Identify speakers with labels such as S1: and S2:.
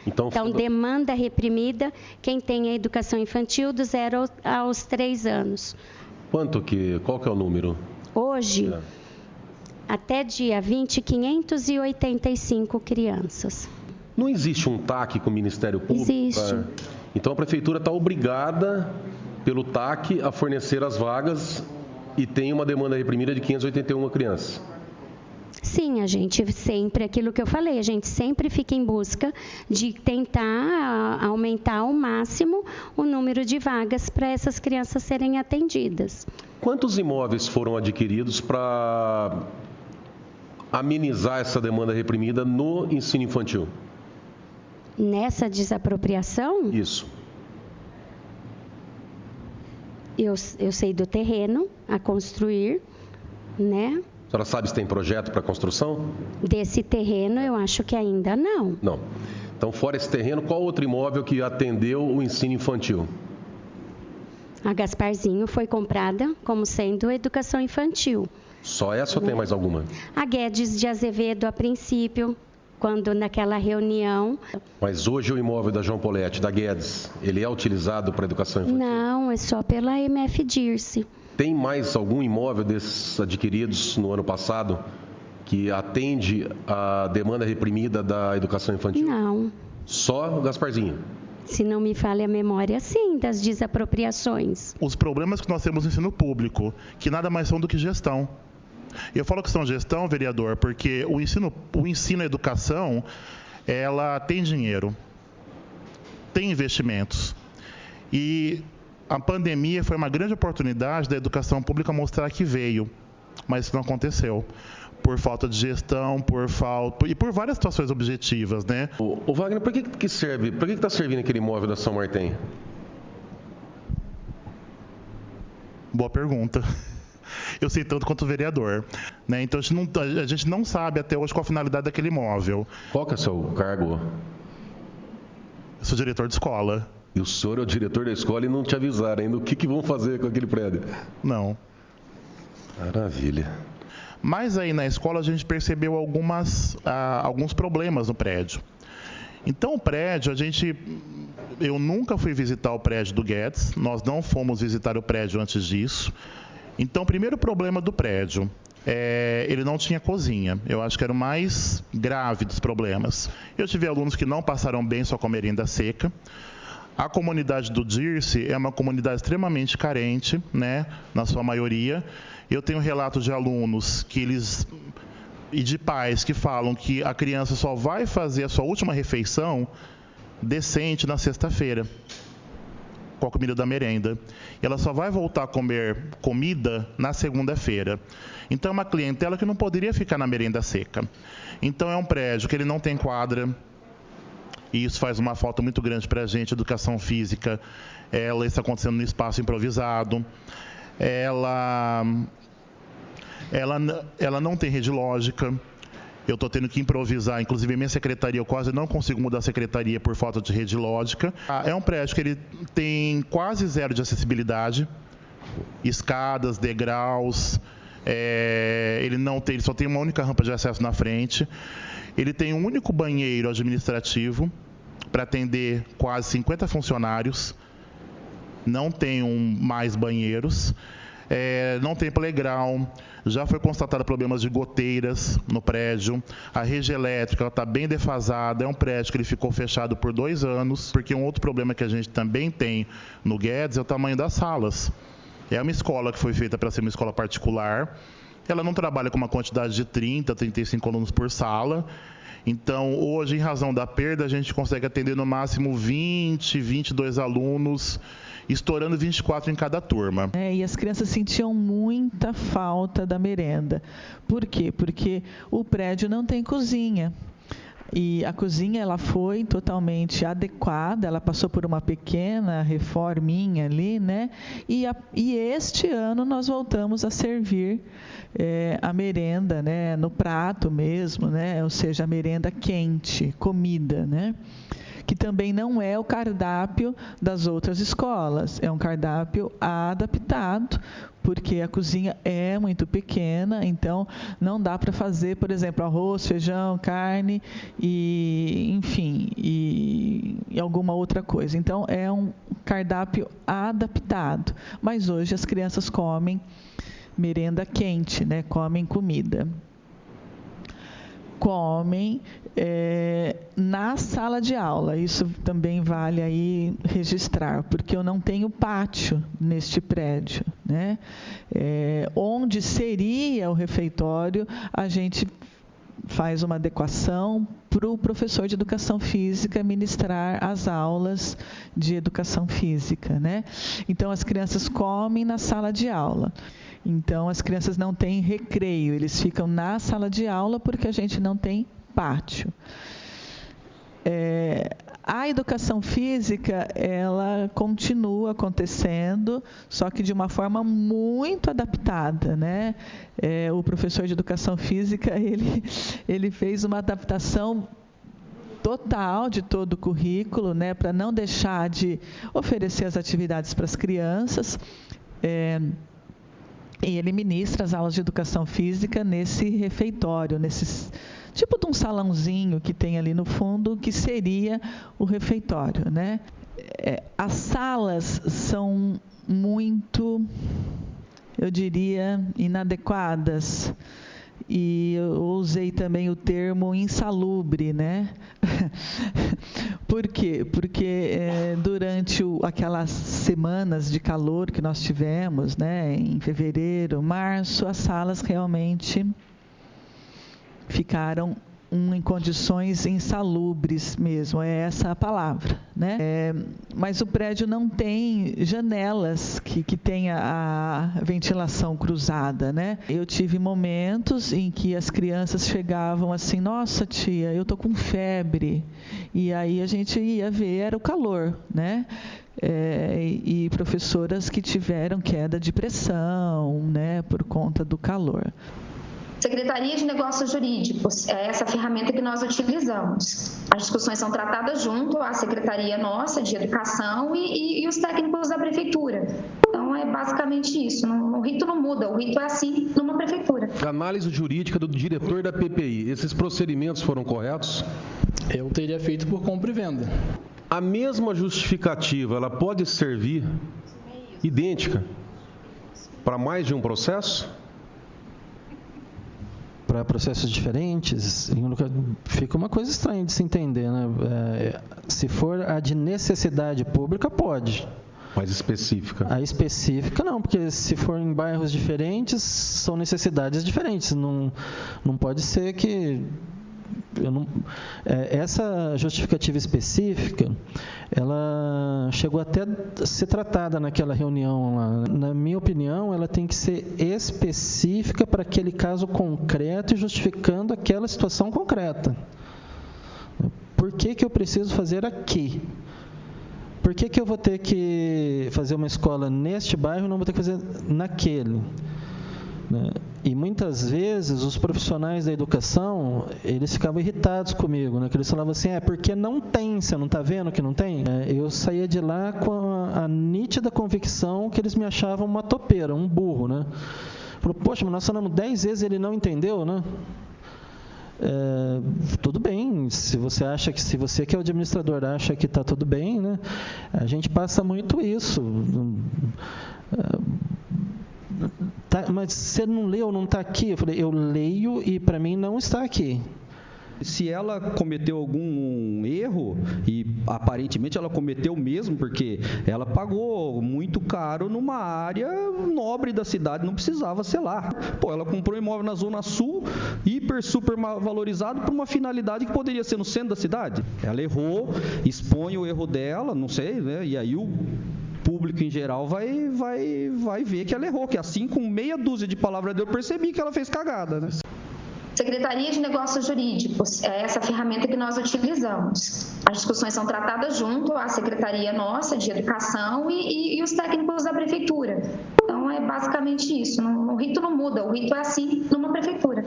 S1: Então, demanda reprimida, quem tem a educação infantil do 0 aos 3 anos.
S2: Qual que é o número?
S1: Hoje, até dia 20, 585 crianças.
S2: Não existe um TAC com o Ministério Público?
S1: Existe.
S2: Então a Prefeitura está obrigada, pelo TAC, a fornecer as vagas e tem uma demanda reprimida de 581 crianças.
S1: Sim, a gente sempre, aquilo que eu falei, a gente sempre fica em busca de tentar aumentar ao máximo o número de vagas para essas crianças serem atendidas.
S2: Quantos imóveis foram adquiridos para amenizar essa demanda reprimida no ensino infantil?
S1: Nessa desapropriação?
S2: Isso.
S1: Eu sei do terreno a construir, né?
S2: A senhora sabe se tem projeto para construção?
S1: Desse terreno, eu acho que ainda não.
S2: Não. Então, fora esse terreno, qual outro imóvel que atendeu o ensino infantil?
S1: A Gasparzinho foi comprada como sendo educação infantil.
S2: Só essa ou tem mais alguma?
S1: A Guedes de Azevedo, a princípio, quando naquela reunião...
S2: Mas hoje o imóvel da João Poletti, da Guedes, ele é utilizado para educação infantil?
S1: Não, é só pela MF Dirce.
S2: Tem mais algum imóvel desses adquiridos no ano passado que atende a demanda reprimida da educação infantil?
S1: Não.
S2: Só o Gasparzinho?
S1: Se não me falha a memória, sim, das desapropriações.
S3: Os problemas que nós temos no ensino público, que nada mais são do que gestão. Eu falo que são gestão, vereador, porque o ensino, a educação, ela tem dinheiro, tem investimentos. E a pandemia foi uma grande oportunidade da educação pública mostrar que veio, mas isso não aconteceu. Por falta de gestão, e por várias situações objetivas, né?
S2: O Wagner, para que serve? Para que está servindo aquele imóvel da São Martem?
S3: Boa pergunta. Eu sei tanto quanto o vereador, né? Então a gente não sabe até hoje qual a finalidade daquele imóvel.
S2: Qual que é o seu cargo?
S3: Eu sou diretor de escola.
S2: E o senhor é o diretor da escola e não te avisaram ainda o que vão fazer com aquele prédio?
S3: Não.
S2: Maravilha.
S3: Mas aí na escola a gente percebeu alguns problemas no prédio. Então o prédio, eu nunca fui visitar o prédio do Guedes, nós não fomos visitar o prédio antes disso. Então o primeiro problema do prédio, ele não tinha cozinha. Eu acho que era o mais grave dos problemas. Eu tive alunos que não passaram bem só com a merenda seca. A comunidade do Dirce é uma comunidade extremamente carente, né, na sua maioria. Eu tenho relatos de alunos e de pais que falam que a criança só vai fazer a sua última refeição decente na sexta-feira, com a comida da merenda. E ela só vai voltar a comer comida na segunda-feira. Então é uma clientela que não poderia ficar na merenda seca. Então é um prédio que ele não tem quadra. E isso faz uma falta muito grande para a gente. Educação física, ela está acontecendo no espaço improvisado. Ela não tem rede lógica. Eu estou tendo que improvisar, inclusive minha secretaria, eu quase não consigo mudar a secretaria por falta de rede lógica. É um prédio que ele tem quase zero de acessibilidade, escadas, degraus, ele só tem uma única rampa de acesso na frente. Ele tem um único banheiro administrativo para atender quase 50 funcionários. Não tem mais banheiros. Não tem playground. Já foi constatado problemas de goteiras no prédio. A rede elétrica está bem defasada. É um prédio que ele ficou fechado por 2 anos. Porque um outro problema que a gente também tem no Guedes é o tamanho das salas. É uma escola que foi feita para ser uma escola particular. Ela não trabalha com uma quantidade de 30, 35 alunos por sala. Então, hoje, em razão da perda, a gente consegue atender no máximo 20, 22 alunos, estourando 24 em cada turma.
S4: E as crianças sentiam muita falta da merenda. Por quê? Porque o prédio não tem cozinha. E a cozinha ela foi totalmente adequada, ela passou por uma pequena reforminha ali, né? E este ano nós voltamos a servir a merenda, né? No prato mesmo, né? Ou seja, a merenda quente, comida, né? que também não é o cardápio das outras escolas. É um cardápio adaptado, porque a cozinha é muito pequena, então não dá para fazer, por exemplo, arroz, feijão, carne e, enfim, e alguma outra coisa. Então, é um cardápio adaptado. Mas hoje as crianças comem merenda quente, né? Comem comida. Comem na sala de aula. Isso também vale aí registrar, porque eu não tenho pátio neste prédio, né? Onde seria o refeitório, a gente faz uma adequação para o professor de educação física ministrar as aulas de educação física, né? Então, as crianças comem na sala de aula. Então, as crianças não têm recreio, eles ficam na sala de aula porque a gente não tem pátio. A educação física, ela continua acontecendo, só que de uma forma muito adaptada, né? O professor de educação física, ele fez uma adaptação total de todo o currículo, né? Para não deixar de oferecer as atividades para as crianças. E ele ministra as aulas de educação física nesse refeitório, nesse tipo de um salãozinho que tem ali no fundo, que seria o refeitório, né? As salas são muito, eu diria, inadequadas. E eu usei também o termo insalubre, né? Por quê? Porque durante aquelas semanas de calor que nós tivemos, né, em fevereiro, março, as salas realmente ficaram em condições insalubres mesmo, é essa a palavra, né? Mas o prédio não tem janelas que tenha a ventilação cruzada, né? Eu tive momentos em que as crianças chegavam assim, nossa tia, eu tô com febre, e aí a gente ia ver, era o calor, né? E professoras que tiveram queda de pressão, né, por conta do calor.
S5: Secretaria de Negócios Jurídicos é essa ferramenta que nós utilizamos. As discussões são tratadas junto à Secretaria nossa de Educação e os técnicos da Prefeitura. Então, é basicamente isso. O rito não muda, o rito é assim numa prefeitura.
S2: Análise jurídica do diretor da PPI. Esses procedimentos foram corretos?
S6: Eu teria feito por compra e venda.
S2: A mesma justificativa, ela pode servir idêntica para mais de um processo?
S6: Para processos diferentes, fica uma coisa estranha de se entender, né? Se for a de necessidade pública, pode.
S2: Mais específica? A
S6: específica não, porque se for em bairros diferentes, são necessidades diferentes. Não pode ser que... essa justificativa específica, ela chegou até a ser tratada naquela reunião lá. Na minha opinião, ela tem que ser específica para aquele caso concreto e justificando aquela situação concreta. Por que eu preciso fazer aqui? Por que eu vou ter que fazer uma escola neste bairro e não vou ter que fazer naquele? E muitas vezes os profissionais da educação, eles ficavam irritados comigo, né? Que eles falavam assim, porque não tem, você não está vendo que não tem? Eu saía de lá com a nítida convicção que eles me achavam uma topeira, um burro, né? Falou, poxa, mas nós falamos 10 vezes e ele não entendeu, né? Tudo bem, se você que é o administrador acha que está tudo bem, né? A gente passa muito isso. Mas você não leu, não está aqui? Eu falei, eu leio e para mim não está aqui.
S7: Se ela cometeu algum erro, e aparentemente ela cometeu mesmo, porque ela pagou muito caro numa área nobre da cidade, não precisava ser lá. Ela comprou um imóvel na Zona Sul, super valorizado, por uma finalidade que poderia ser no centro da cidade. Ela errou, expõe o erro dela, não sei, né? E aí o público em geral vai ver que ela errou, que assim com meia dúzia de palavras eu percebi que ela fez cagada, né?
S5: Secretaria de Negócios Jurídicos é essa ferramenta que nós utilizamos. As discussões são tratadas junto à Secretaria nossa de Educação e os técnicos da Prefeitura. Então, é basicamente isso. O rito não muda, o rito é assim numa prefeitura.